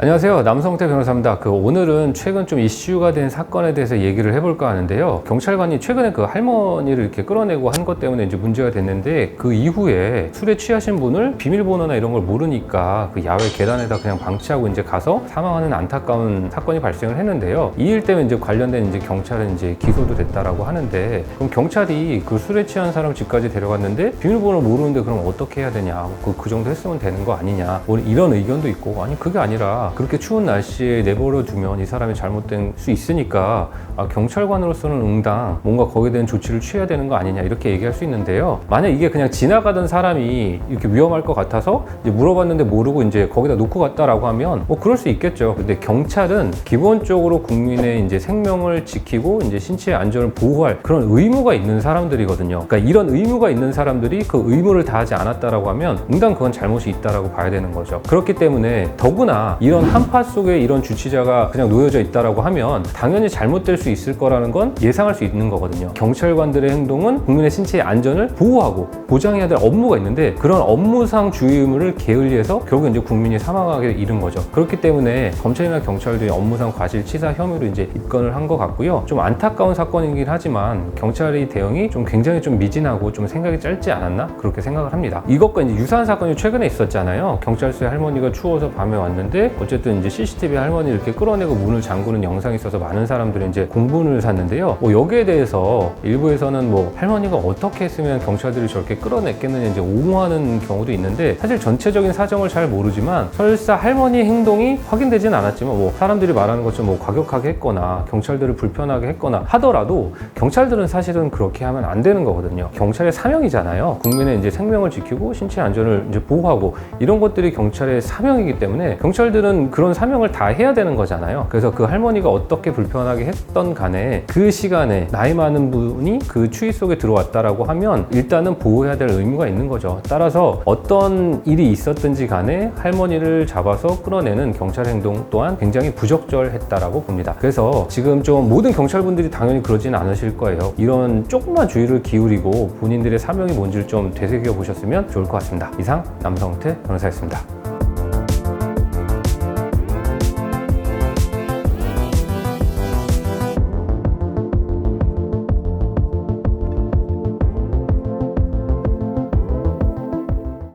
안녕하세요. 남성태 변호사입니다. 오늘은 최근 좀 이슈가 된 사건에 대해서 얘기를 해볼까 하는데요. 경찰관이 최근에 그 할머니를 이렇게 끌어내고 한 것 때문에 이제 문제가 됐는데, 그 이후에 술에 취하신 분을 비밀번호나 이런 걸 모르니까 그 야외 계단에다 그냥 방치하고 이제 가서 사망하는 안타까운 사건이 발생을 했는데요. 이 일 때문에 이제 관련된 이제 경찰은 이제 기소도 됐다라고 하는데, 그럼 경찰이 그 술에 취한 사람 집까지 데려갔는데 비밀번호를 모르는데 그럼 어떻게 해야 되냐? 그 정도 했으면 되는 거 아니냐? 뭐 이런 의견도 있고, 아니 그게 아니라 그렇게 추운 날씨에 내버려 두면 이 사람이 잘못된 수 있으니까 경찰관으로서는 응당 뭔가 거기에 대한 조치를 취해야 되는 거 아니냐 이렇게 얘기할 수 있는데요. 만약 이게 그냥 지나가던 사람이 이렇게 위험할 것 같아서 이제 물어봤는데 모르고 이제 거기다 놓고 갔다라고 하면 뭐 그럴 수 있겠죠. 근데 경찰은 기본적으로 국민의 이제 생명을 지키고 이제 신체의 안전을 보호할 그런 의무가 있는 사람들이거든요. 그러니까 이런 의무가 있는 사람들이 그 의무를 다하지 않았다라고 하면 응당 그건 잘못이 있다라고 봐야 되는 거죠. 그렇기 때문에 더구나 이런 한파 속에 이런 주치자가 그냥 놓여져 있다라고 하면 당연히 잘못될 수 있을 거라는 건 예상할 수 있는 거거든요. 경찰관들의 행동은 국민의 신체의 안전을 보호하고 보장해야 될 업무가 있는데, 그런 업무상 주의 의무를 게을리해서 결국 이제 국민이 사망하게 이른 거죠. 그렇기 때문에 검찰이나 경찰들이 업무상 과실치사 혐의로 이제 입건을 한 것 같고요. 좀 안타까운 사건이긴 하지만 경찰의 대응이 좀 굉장히 좀 미진하고 좀 생각이 짧지 않았나 그렇게 생각을 합니다. 이것과 이제 유사한 사건이 최근에 있었잖아요. 경찰서에 할머니가 추워서 밤에 왔는데 어쨌든 이제 CCTV 할머니 이렇게 끌어내고 문을 잠그는 영상이 있어서 많은 사람들이 이제 공분을 샀는데요. 여기에 대해서 일부에서는 할머니가 어떻게 했으면 경찰들이 저렇게 끌어냈겠느냐 이제 옹호하는 경우도 있는데, 사실 전체적인 사정을 잘 모르지만 설사 할머니 행동이 확인되진 않았지만 사람들이 말하는 것처럼 과격하게 했거나 경찰들을 불편하게 했거나 하더라도 경찰들은 사실은 그렇게 하면 안 되는 거거든요. 경찰의 사명이잖아요. 국민의 이제 생명을 지키고 신체 안전을 이제 보호하고 이런 것들이 경찰의 사명이기 때문에 경찰들은 그런 사명을 다 해야 되는 거잖아요. 그래서 그 할머니가 어떻게 불편하게 했던 간에 그 시간에 나이 많은 분이 그 추위 속에 들어왔다라고 하면 일단은 보호해야 될 의무가 있는 거죠. 따라서 어떤 일이 있었든지 간에 할머니를 잡아서 끌어내는 경찰 행동 또한 굉장히 부적절했다라고 봅니다. 그래서 지금 좀 모든 경찰분들이 당연히 그러진 않으실 거예요. 이런 조금만 주의를 기울이고 본인들의 사명이 뭔지를 좀 되새겨 보셨으면 좋을 것 같습니다. 이상 남성태 변호사였습니다.